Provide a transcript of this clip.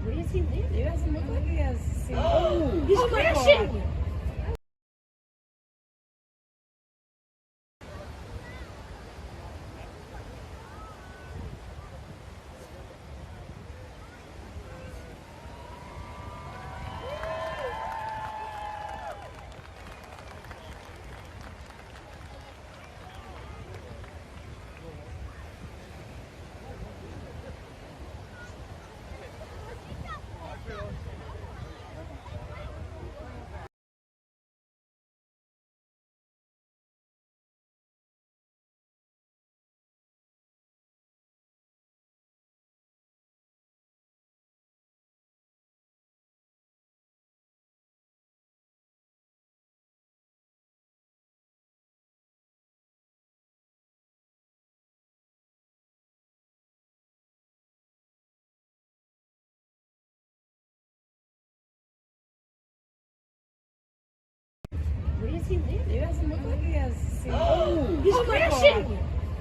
Where is he living? It doesn't look like he has. Oh, He's crashing. Where is he living? It doesn't look like he has. oh, He's crashing.